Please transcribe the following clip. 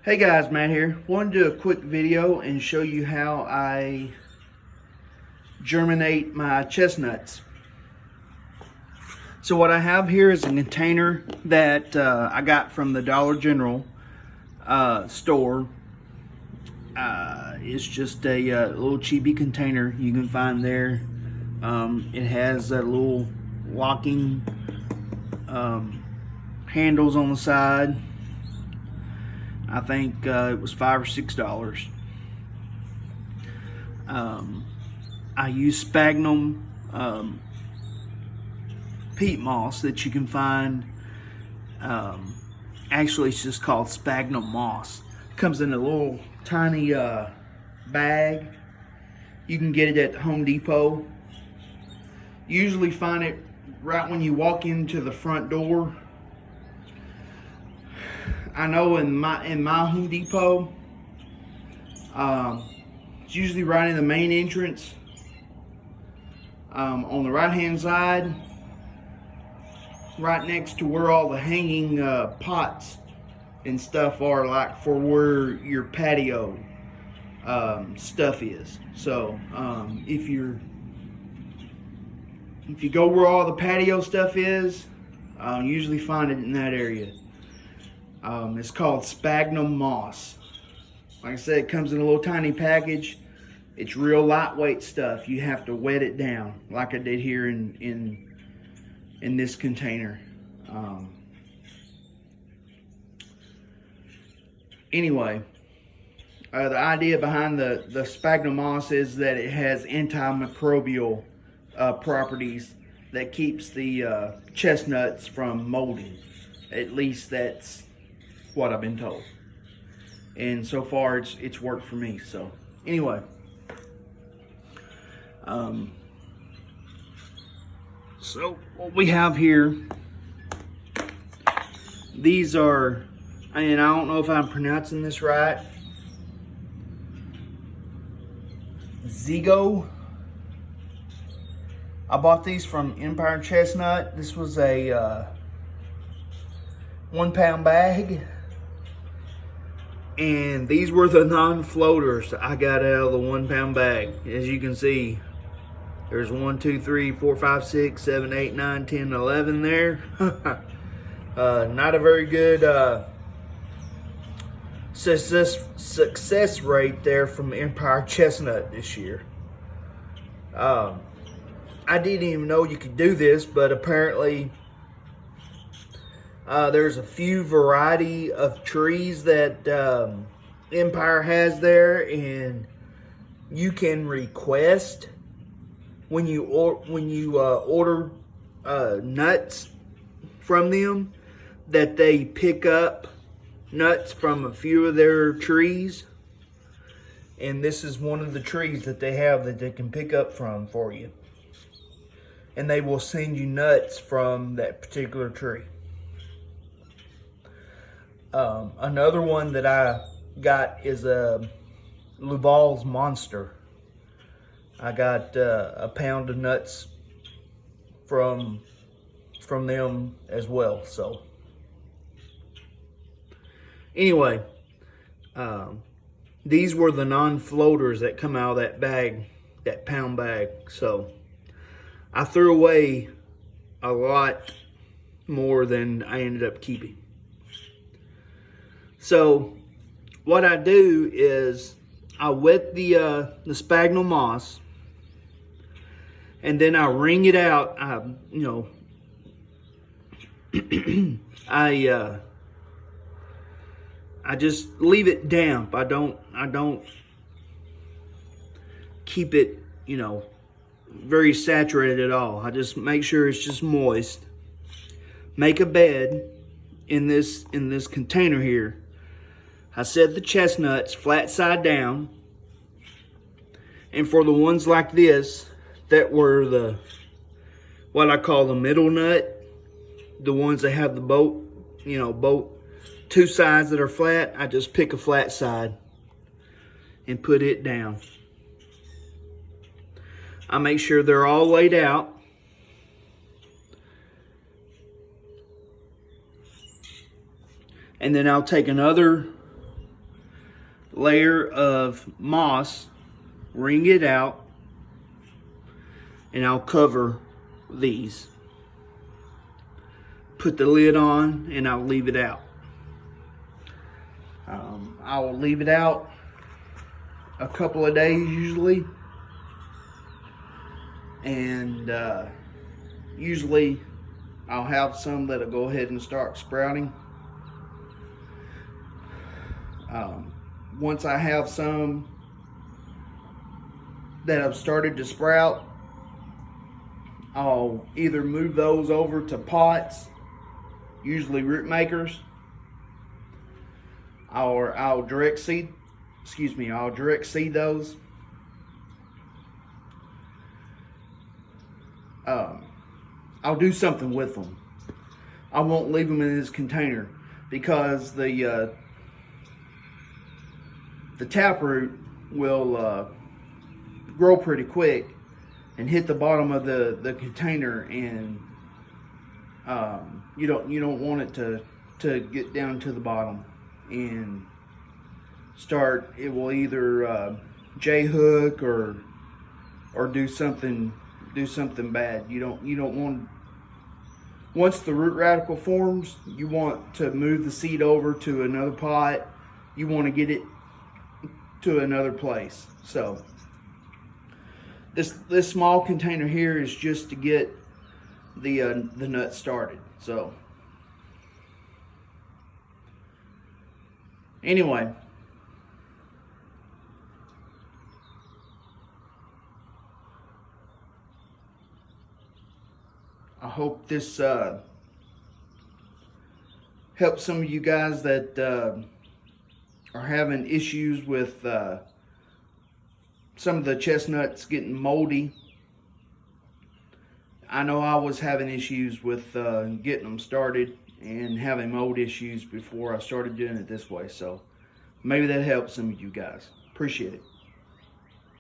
Hey guys, Matt here. Wanted to do a quick video and show you how I germinate my chestnuts. So what I have here is a container that I got from the Dollar General store. It's just a little cheapy container you can find there. It has a little locking handles on the side. I think it was $5 or $6. I use sphagnum peat moss that you can find. Actually, it's just called sphagnum moss. It comes in a little tiny bag. You can get it at the Home Depot. You usually find it right when you walk into the front door. I know in my Home Depot, it's usually right in the main entrance. On the right hand side, right next to where all the hanging pots and stuff are, like for where your patio stuff is. So if you go where all the patio stuff is, you usually find it in that area. It's called sphagnum moss. Like I said, it comes in a little tiny package. It's real lightweight stuff. You have to wet it down, like I did here in this container. Anyway, the idea behind the sphagnum moss is that it has antimicrobial properties that keeps the chestnuts from molding. At least that's what I've been told, and so far it's worked for me. So anyway, so what we have here, these are, and I don't know if I'm pronouncing this right, Zigo. I bought these from Empire Chestnut. This was a 1 pound bag. And these were the non-floaters I got out of the 1 pound bag. As you can see, there's 1, 2, 3, 4, 5, 6, 7, 8, 9, 10, 11 there. Not a very good success rate there from Empire Chestnut this year. I didn't even know you could do this, but apparently there's a few variety of trees that Empire has there, and you can request when you order nuts from them that they pick up nuts from a few of their trees, and this is one of the trees that they have that they can pick up from for you, and they will send you nuts from that particular tree. Another one that I got is a Lubal's Monster. I got a pound of nuts from them as well. So anyway, these were the non-floaters that come out of that bag, that pound bag. So I threw away a lot more than I ended up keeping. So what I do is I wet the sphagnum moss, and then I wring it out. I just leave it damp. I don't keep it, very saturated at all. I just make sure it's just moist. Make a bed in this container here. I set the chestnuts flat side down, and for the ones like this that were what I call the middle nut, the ones that have the both two sides that are flat, I just pick a flat side and put it down. I make sure they're all laid out. And then I'll take another layer of moss, wring it out, and I'll cover these. Put the lid on and I'll leave it out. I will leave it out a couple of days usually, and usually I'll have some that'll go ahead and start sprouting. Once I have some that have started to sprout, I'll either move those over to pots, usually root makers, or I'll direct seed those. I'll do something with them. I won't leave them in this container because the taproot will grow pretty quick and hit the bottom of the container, and you don't want it to get down to the bottom and start. It will either J hook or do something bad. You don't want. Once the root radical forms, you want to move the seed over to another pot. You want to get it to another place. So this small container here is just to get the nuts started. So anyway, I hope this helps some of you guys that are having issues with some of the chestnuts getting moldy. I know I was having issues with getting them started and having mold issues before I started doing it this way. So maybe that helps some of you guys. Appreciate it.